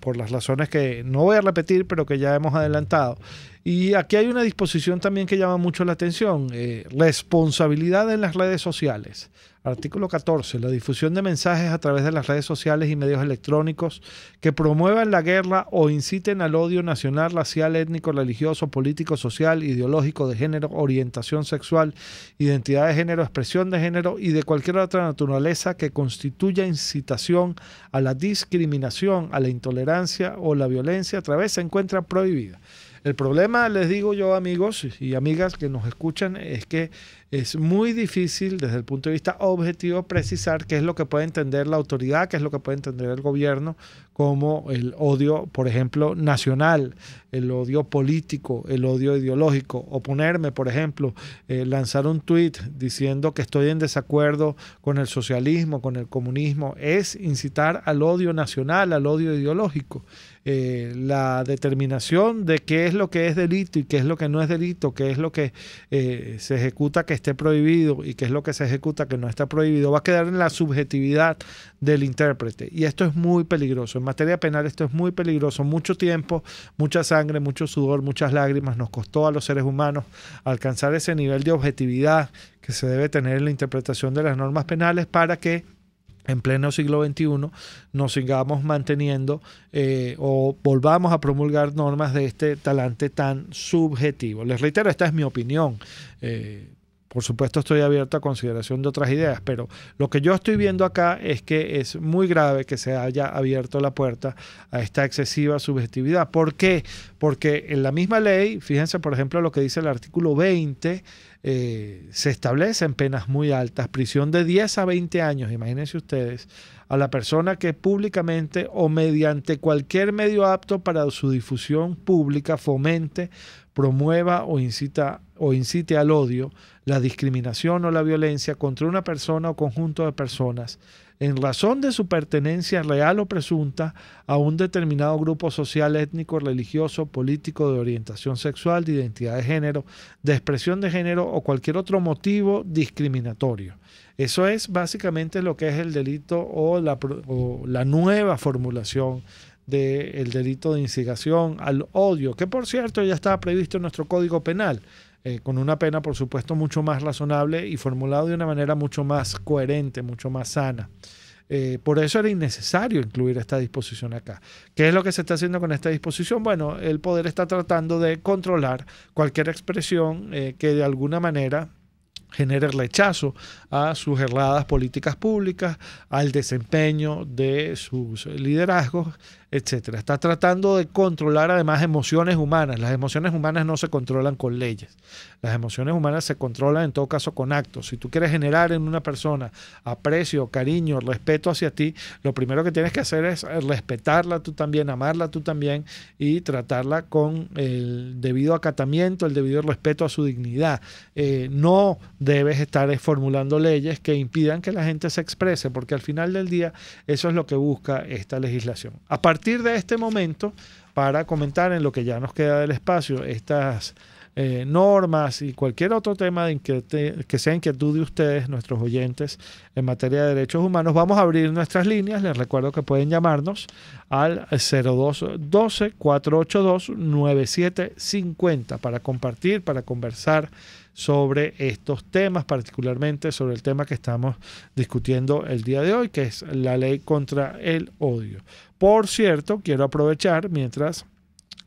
por las razones que no voy a repetir, pero que ya hemos adelantado. Y aquí hay una disposición también que llama mucho la atención, responsabilidad en las redes sociales. Artículo 14. La difusión de mensajes a través de las redes sociales y medios electrónicos que promuevan la guerra o inciten al odio nacional, racial, étnico, religioso, político, social, ideológico, de género, orientación sexual, identidad de género, expresión de género y de cualquier otra naturaleza que constituya incitación a la discriminación, a la intolerancia o la violencia, a través se encuentra prohibida. El problema, les digo yo, amigos y amigas que nos escuchan, es que es muy difícil desde el punto de vista objetivo precisar qué es lo que puede entender la autoridad, qué es lo que puede entender el gobierno como el odio, por ejemplo, nacional, el odio político, el odio ideológico. Oponerme, por ejemplo, lanzar un tuit diciendo que estoy en desacuerdo con el socialismo, con el comunismo, es incitar al odio nacional, al odio ideológico. La determinación de qué es lo que es delito y qué es lo que no es delito, qué es lo que se ejecuta que esté prohibido y qué es lo que se ejecuta que no está prohibido, va a quedar en la subjetividad del intérprete. Y esto es muy peligroso. En materia penal esto es muy peligroso. Mucho tiempo, mucha sangre, mucho sudor, muchas lágrimas nos costó a los seres humanos alcanzar ese nivel de objetividad que se debe tener en la interpretación de las normas penales para que en pleno siglo XXI nos sigamos manteniendo o volvamos a promulgar normas de este talante tan subjetivo. Les reitero, esta es mi opinión. Por supuesto estoy abierto a consideración de otras ideas, pero lo que yo estoy viendo acá es que es muy grave que se haya abierto la puerta a esta excesiva subjetividad. ¿Por qué? Porque en la misma ley, fíjense por ejemplo lo que dice el artículo 20, se establecen penas muy altas, prisión de 10 a 20 años, imagínense ustedes, a la persona que públicamente o mediante cualquier medio apto para su difusión pública fomente, promueva o incite al odio, la discriminación o la violencia contra una persona o conjunto de personas en razón de su pertenencia real o presunta a un determinado grupo social, étnico, religioso, político, de orientación sexual, de identidad de género, de expresión de género o cualquier otro motivo discriminatorio. Eso es básicamente lo que es el delito o la nueva formulación del delito de instigación al odio, que por cierto ya estaba previsto en nuestro Código Penal, con una pena por supuesto mucho más razonable y formulado de una manera mucho más coherente, mucho más sana. Por eso era innecesario incluir esta disposición acá. ¿Qué es lo que se está haciendo con esta disposición? Bueno, el poder está tratando de controlar cualquier expresión que de alguna manera genere rechazo a sus erradas políticas públicas, al desempeño de sus liderazgos, etcétera. Está tratando de controlar además emociones humanas. Las emociones humanas no se controlan con leyes. Las emociones humanas se controlan en todo caso con actos. Si tú quieres generar en una persona aprecio, cariño, respeto hacia ti, lo primero que tienes que hacer es respetarla tú también, amarla tú también y tratarla con el debido acatamiento, el debido respeto a su dignidad. No debes estar formulando leyes que impidan que la gente se exprese, porque al final del día eso es lo que busca esta legislación. A partir de este momento, para comentar en lo que ya nos queda del espacio estas normas y cualquier otro tema que sea inquietud de ustedes, nuestros oyentes, en materia de derechos humanos, vamos a abrir nuestras líneas. Les recuerdo que pueden llamarnos al 0212-482-9750 para compartir, para conversar sobre estos temas, particularmente sobre el tema que estamos discutiendo el día de hoy, que es la ley contra el odio. Por cierto, quiero aprovechar mientras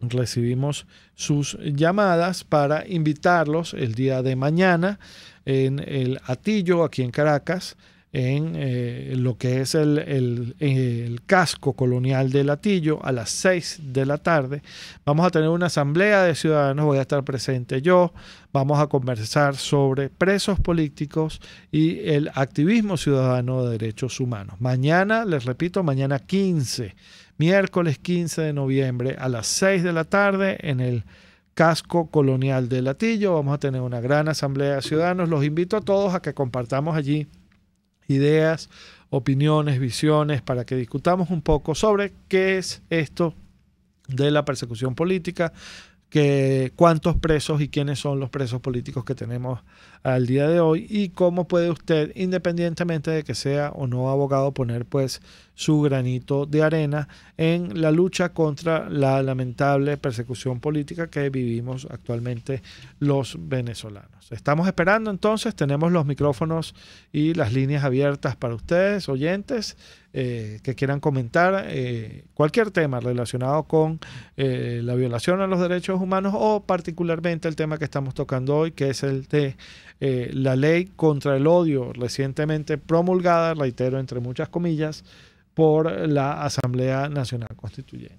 recibimos sus llamadas para invitarlos el día de mañana en el Atillo, aquí en Caracas, en lo que es el casco colonial del Atillo a las 6 de la tarde. Vamos a tener una asamblea de ciudadanos, voy a estar presente yo, vamos a conversar sobre presos políticos y el activismo ciudadano de derechos humanos. Mañana, les repito, mañana 15, miércoles 15 de noviembre a las 6 de la tarde en el casco colonial del Atillo. Vamos a tener una gran asamblea de ciudadanos. Los invito a todos a que compartamos allí ideas, opiniones, visiones, para que discutamos un poco sobre qué es esto de la persecución política, cuántos presos y quiénes son los presos políticos que tenemos al día de hoy y cómo puede usted, independientemente de que sea o no abogado, poner pues su granito de arena en la lucha contra la lamentable persecución política que vivimos actualmente los venezolanos. Estamos esperando entonces, tenemos los micrófonos y las líneas abiertas para ustedes, oyentes, que quieran comentar cualquier tema relacionado con la violación a los derechos humanos o particularmente el tema que estamos tocando hoy, que es el de la ley contra el odio recientemente promulgada, reitero, entre muchas comillas, por la Asamblea Nacional Constituyente.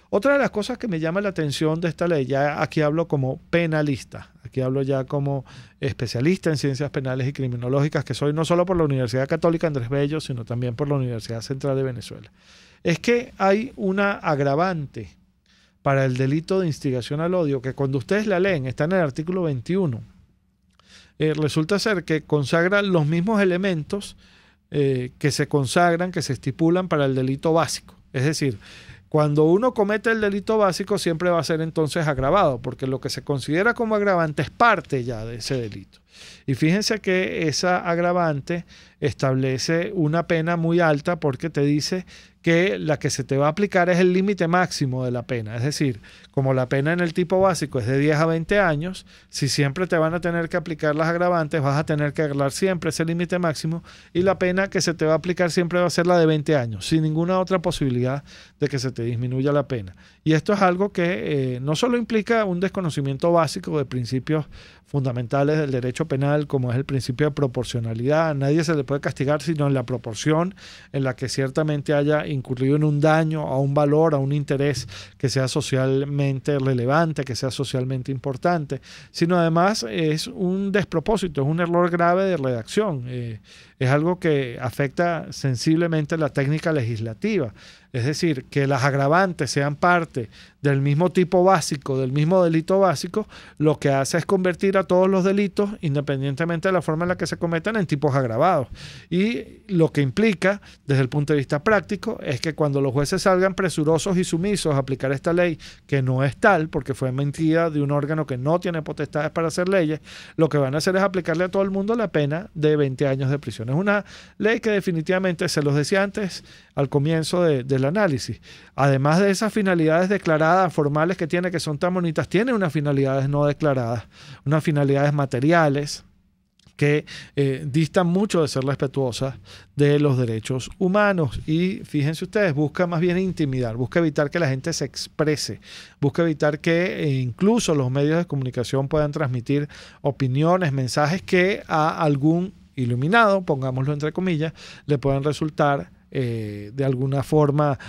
Otra de las cosas que me llama la atención de esta ley, ya aquí hablo como penalista, aquí hablo ya como especialista en ciencias penales y criminológicas, que soy no solo por la Universidad Católica Andrés Bello, sino también por la Universidad Central de Venezuela, es que hay una agravante para el delito de instigación al odio, que cuando ustedes la leen, está en el artículo 21, resulta ser que consagra los mismos elementos que se consagran, que se estipulan para el delito básico. Es decir, cuando uno comete el delito básico siempre va a ser entonces agravado, porque lo que se considera como agravante es parte ya de ese delito. Y fíjense que esa agravante establece una pena muy alta porque te dice que la que se te va a aplicar es el límite máximo de la pena. Es decir, como la pena en el tipo básico es de 10 a 20 años, si siempre te van a tener que aplicar las agravantes, vas a tener que agarrar siempre ese límite máximo y la pena que se te va a aplicar siempre va a ser la de 20 años, sin ninguna otra posibilidad de que se te disminuya la pena. Y esto es algo que no solo implica un desconocimiento básico de principios fundamentales del derecho penal, como es el principio de proporcionalidad. Nadie se le puede castigar sino en la proporción en la que ciertamente haya incurrido en un daño, a un valor, a un interés que sea socialmente relevante, que sea socialmente importante, sino además es un despropósito, es un error grave de redacción. Es algo que afecta sensiblemente la técnica legislativa. Es decir, que las agravantes sean parte del mismo tipo básico, del mismo delito básico, lo que hace es convertir a todos los delitos, independientemente de la forma en la que se cometan, en tipos agravados. Y lo que implica, desde el punto de vista práctico, es que cuando los jueces salgan presurosos y sumisos a aplicar esta ley, que no es tal, porque fue emitida de un órgano que no tiene potestades para hacer leyes, lo que van a hacer es aplicarle a todo el mundo la pena de 20 años de prisión. Es una ley que definitivamente, se los decía antes, al comienzo del análisis, además de esas finalidades declaradas formales que tiene, que son tan bonitas, tiene unas finalidades no declaradas, unas finalidades materiales que distan mucho de ser respetuosas de los derechos humanos. Y fíjense ustedes, busca más bien intimidar, busca evitar que la gente se exprese, busca evitar que incluso los medios de comunicación puedan transmitir opiniones, mensajes que a algún iluminado, pongámoslo entre comillas, le puedan resultar de alguna forma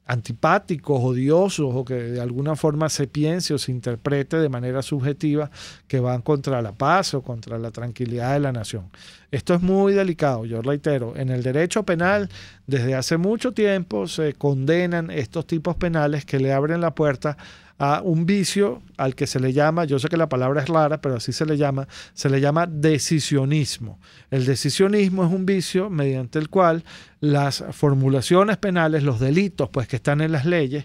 antipáticos, odiosos, o que de alguna forma se piense o se interprete de manera subjetiva que van contra la paz o contra la tranquilidad de la nación. Esto es muy delicado, yo reitero, en el derecho penal desde hace mucho tiempo se condenan estos tipos penales que le abren la puerta a un vicio al que se le llama, yo sé que la palabra es rara, pero así se le llama decisionismo. El decisionismo es un vicio mediante el cual las formulaciones penales, los delitos pues que están en las leyes,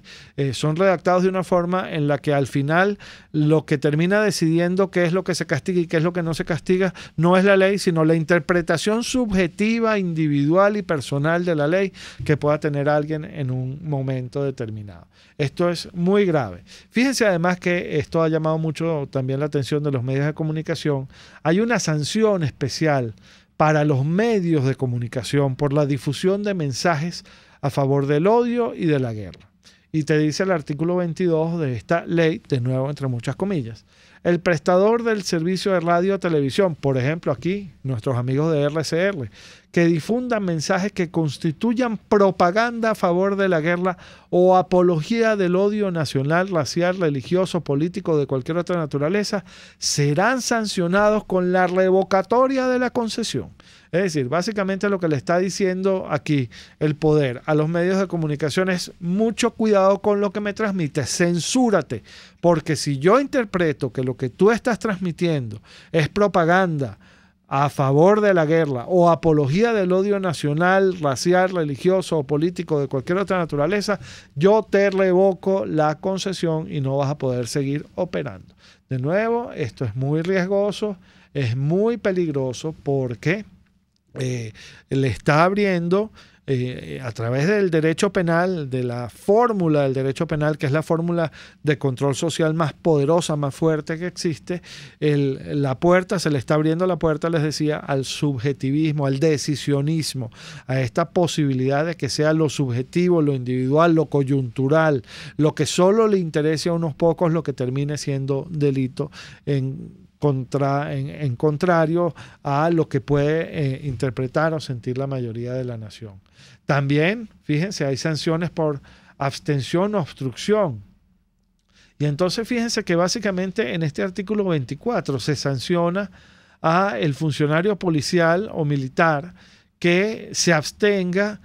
son redactados de una forma en la que al final lo que termina decidiendo qué es lo que se castiga y qué es lo que no se castiga no es la ley, sino la interpretación subjetiva, individual y personal de la ley que pueda tener alguien en un momento determinado. Esto es muy grave. Fíjense además que esto ha llamado mucho también la atención de los medios de comunicación. Hay una sanción especial para los medios de comunicación por la difusión de mensajes a favor del odio y de la guerra. Y te dice el artículo 22 de esta ley, de nuevo entre muchas comillas, el prestador del servicio de radio o televisión, por ejemplo aquí nuestros amigos de RCR, que difundan mensajes que constituyan propaganda a favor de la guerra o apología del odio nacional, racial, religioso, político, de cualquier otra naturaleza, serán sancionados con la revocatoria de la concesión. Es decir, básicamente lo que le está diciendo aquí el poder a los medios de comunicación es: mucho cuidado con lo que me transmites, censúrate, porque si yo interpreto que lo que tú estás transmitiendo es propaganda a favor de la guerra o apología del odio nacional, racial, religioso o político de cualquier otra naturaleza, yo te revoco la concesión y no vas a poder seguir operando. De nuevo, esto es muy riesgoso, es muy peligroso porque le está abriendo a través del derecho penal, de la fórmula del derecho penal, que es la fórmula de control social más poderosa, más fuerte que existe, la puerta, se le está abriendo la puerta, les decía, al subjetivismo, al decisionismo, a esta posibilidad de que sea lo subjetivo, lo individual, lo coyuntural, lo que solo le interese a unos pocos, lo que termine siendo delito en contrario a lo que puede interpretar o sentir la mayoría de la nación. También, fíjense, hay sanciones por abstención o obstrucción. Y entonces fíjense que básicamente en este artículo 24 se sanciona a el funcionario policial o militar que se abstenga,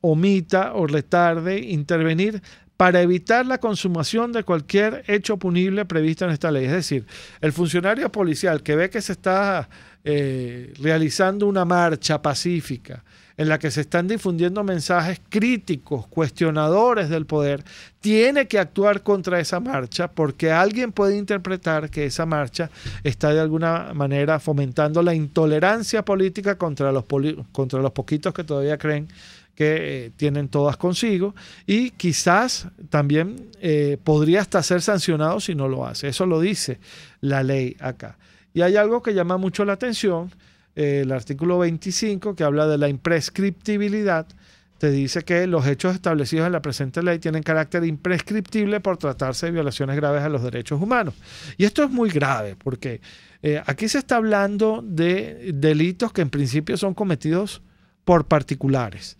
omita o retarde intervenir para evitar la consumación de cualquier hecho punible previsto en esta ley. Es decir, el funcionario policial que ve que se está realizando una marcha pacífica en la que se están difundiendo mensajes críticos, cuestionadores del poder, tiene que actuar contra esa marcha porque alguien puede interpretar que esa marcha está de alguna manera fomentando la intolerancia política contra los poquitos que todavía creen que tienen todas consigo, y quizás también podría hasta ser sancionado si no lo hace. Eso lo dice la ley acá. Y hay algo que llama mucho la atención, el artículo 25, que habla de la imprescriptibilidad. Te dice que los hechos establecidos en la presente ley tienen carácter imprescriptible por tratarse de violaciones graves a los derechos humanos. Y esto es muy grave porque aquí se está hablando de delitos que en principio son cometidos por particulares.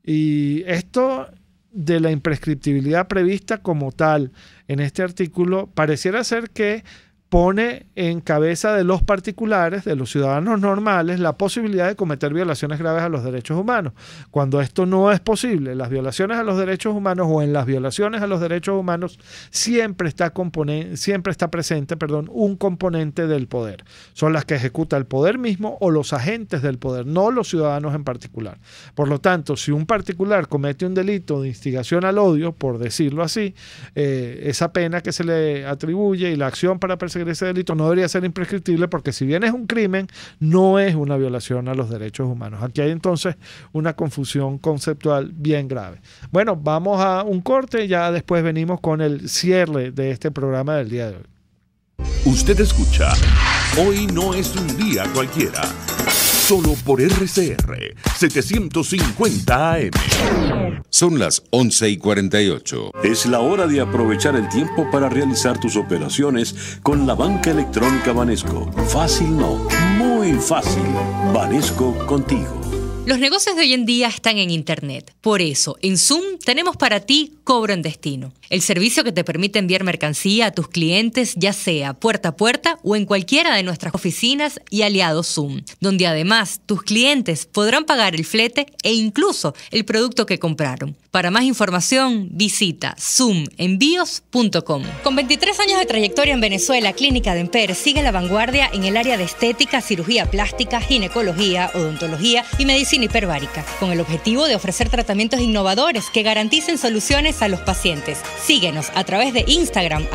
Y esto de la imprescriptibilidad prevista como tal en este artículo pareciera ser que pone en cabeza de los particulares, de los ciudadanos normales, la posibilidad de cometer violaciones graves a los derechos humanos. Cuando esto no es posible, las violaciones a los derechos humanos o en las violaciones a los derechos humanos siempre está presente un componente del poder. Son las que ejecuta el poder mismo o los agentes del poder, no los ciudadanos en particular. Por lo tanto, si un particular comete un delito de instigación al odio, por decirlo así, esa pena que se le atribuye y la acción para perseguir ese delito no debería ser imprescriptible porque si bien es un crimen, no es una violación a los derechos humanos. Aquí hay entonces una confusión conceptual bien grave. Bueno, vamos a un corte y ya después venimos con el cierre de este programa del día de hoy. Usted escucha Hoy no es un día cualquiera. Solo por RCR 750 AM. Son las 11:48. Es la hora de aprovechar el tiempo para realizar tus operaciones con la banca electrónica Banesco. Fácil no, muy fácil. Banesco contigo. Los negocios de hoy en día están en Internet. Por eso, en Zoom tenemos para ti Cobro en Destino. El servicio que te permite enviar mercancía a tus clientes, ya sea puerta a puerta o en cualquiera de nuestras oficinas y aliados Zoom, donde además tus clientes podrán pagar el flete e incluso el producto que compraron. Para más información, visita zoomenvíos.com. Con 23 años de trayectoria en Venezuela, Clínica Demper sigue la vanguardia en el área de estética, cirugía plástica, ginecología, odontología y medicina hiperbárica, con el objetivo de ofrecer tratamientos innovadores que garanticen soluciones a los pacientes. Síguenos a través de Instagram,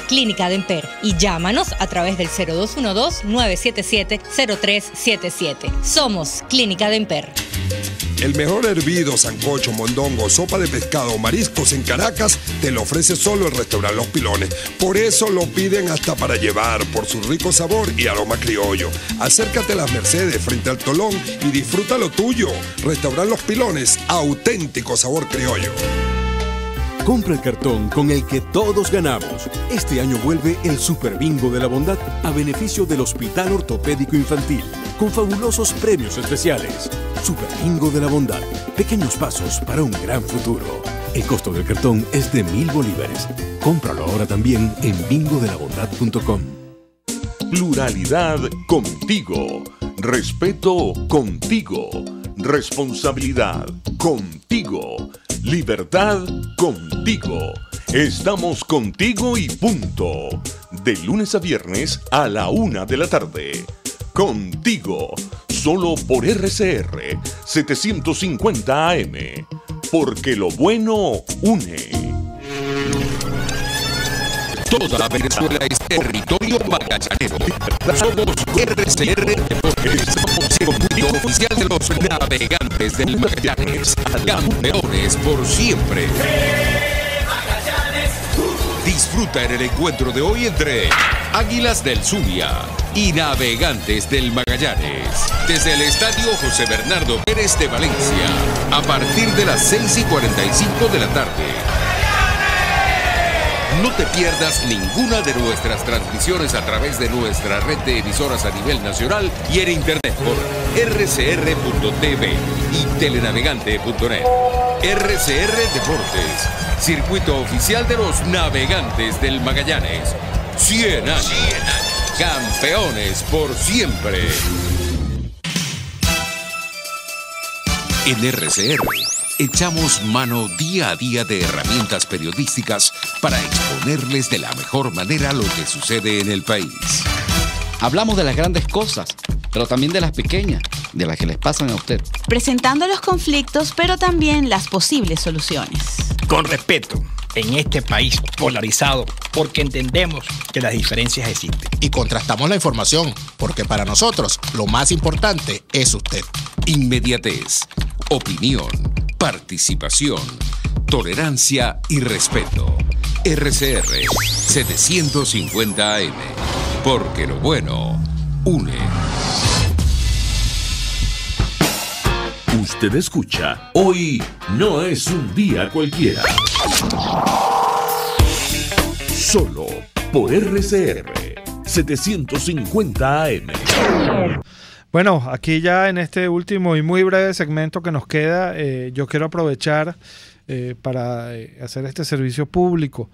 @Clínica Demper, y llámanos a través del 0212-977-0377. Somos Clínica Demper. El mejor hervido, sancocho, mondongo, sopa de pescado o mariscos en Caracas te lo ofrece solo el restaurante Los Pilones. Por eso lo piden hasta para llevar, por su rico sabor y aroma criollo. Acércate a Las Mercedes frente al Tolón y disfruta lo tuyo. Restaurante Los Pilones, auténtico sabor criollo. Compra el cartón con el que todos ganamos. Este año vuelve el Super Bingo de la Bondad a beneficio del Hospital Ortopédico Infantil, con fabulosos premios especiales. Super Bingo de la Bondad. Pequeños pasos para un gran futuro. El costo del cartón es de 1.000 bolívares. Cómpralo ahora también en bingodelabondad.com. Pluralidad contigo. Respeto contigo. Responsabilidad contigo. Libertad contigo. Estamos contigo y punto. De lunes a viernes a la 1 de la tarde. Contigo. Solo por RCR 750 AM. Porque lo bueno une. Toda Venezuela es territorio magallanero. Somos RCR Deportes, circuito oficial de los navegantes del Magallanes, campeones por siempre. Disfruta en el encuentro de hoy entre Águilas del Zulia y Navegantes del Magallanes, desde el Estadio José Bernardo Pérez de Valencia, a partir de las 6:45 de la tarde. No te pierdas ninguna de nuestras transmisiones a través de nuestra red de emisoras a nivel nacional y en internet por rcr.tv y telenavegante.net. RCR Deportes, circuito oficial de los navegantes del Magallanes. 100 años. Campeones por siempre. En RCR echamos mano día a día de herramientas periodísticas para exponerles de la mejor manera lo que sucede en el país. Hablamos de las grandes cosas, pero también de las pequeñas, de las que les pasan a usted. Presentando los conflictos, pero también las posibles soluciones. Con respeto, en este país polarizado, porque entendemos que las diferencias existen. Y contrastamos la información, porque para nosotros lo más importante es usted. Inmediatez, opinión, participación, tolerancia y respeto. RCR 750 AM, porque lo bueno une. Usted escucha, hoy no es un día cualquiera. Solo por RCR 750 AM. Bueno, aquí ya en este último y muy breve segmento que nos queda, yo quiero aprovechar para hacer este servicio público.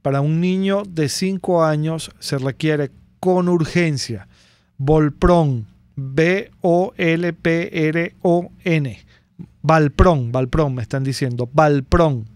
Para un niño de 5 años se requiere con urgencia Volpron, B-O-L-P-R-O-N, Valpron, me están diciendo, Valpron,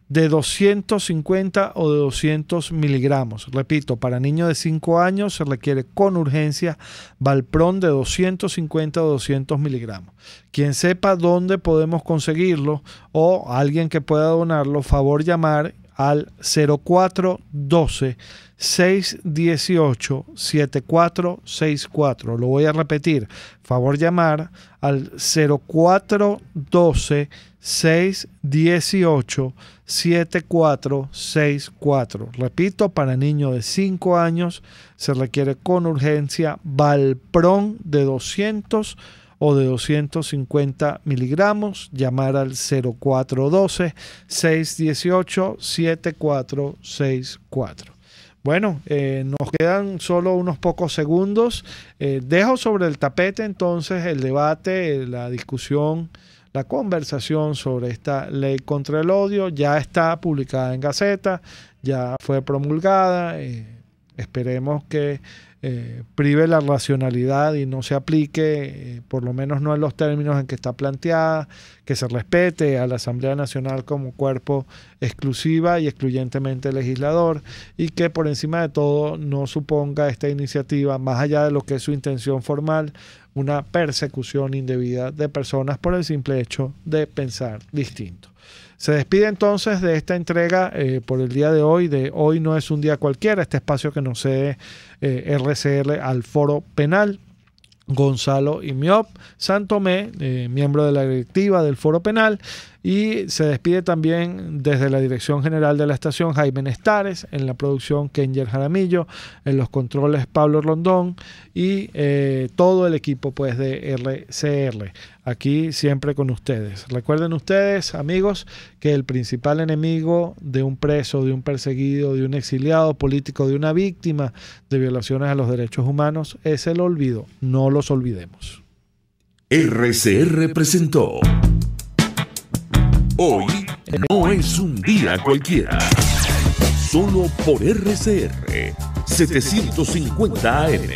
de 250 o de 200 miligramos. Repito, para niños de 5 años se requiere con urgencia Valpron de 250 o 200 miligramos. Quien sepa dónde podemos conseguirlo o alguien que pueda donarlo, favor llamar al 0412-618-7464. Lo voy a repetir. Favor llamar al 0412-618-7464. Repito, para niños de 5 años se requiere con urgencia Valpron de 200 o de 250 miligramos. Llamar al 0412-618-7464. Bueno, nos quedan solo unos pocos segundos. Dejo sobre el tapete entonces el debate, la discusión, la conversación sobre esta ley contra el odio. Ya está publicada en Gaceta, ya fue promulgada. Esperemos que prive la racionalidad y no se aplique, por lo menos no en los términos en que está planteada, que se respete a la Asamblea Nacional como cuerpo exclusiva y excluyentemente legislador, y que por encima de todo no suponga esta iniciativa, más allá de lo que es su intención formal, una persecución indebida de personas por el simple hecho de pensar distinto. Se despide entonces de esta entrega por el día de Hoy no es un día cualquiera, este espacio que nos cede RCR al Foro Penal. Gonzalo Imiop Santomé, miembro de la directiva del Foro Penal, y se despide también desde la Dirección General de la Estación Jaime Nestares, en la producción Kenyer Jaramillo, en los controles Pablo Rondón y todo el equipo pues de RCR, aquí siempre con ustedes. Recuerden ustedes, amigos, que el principal enemigo de un preso, de un perseguido, de un exiliado político, de una víctima de violaciones a los derechos humanos es el olvido. No los olvidemos. RCR presentó Hoy no es un día cualquiera. Solo por RCR 750 AM.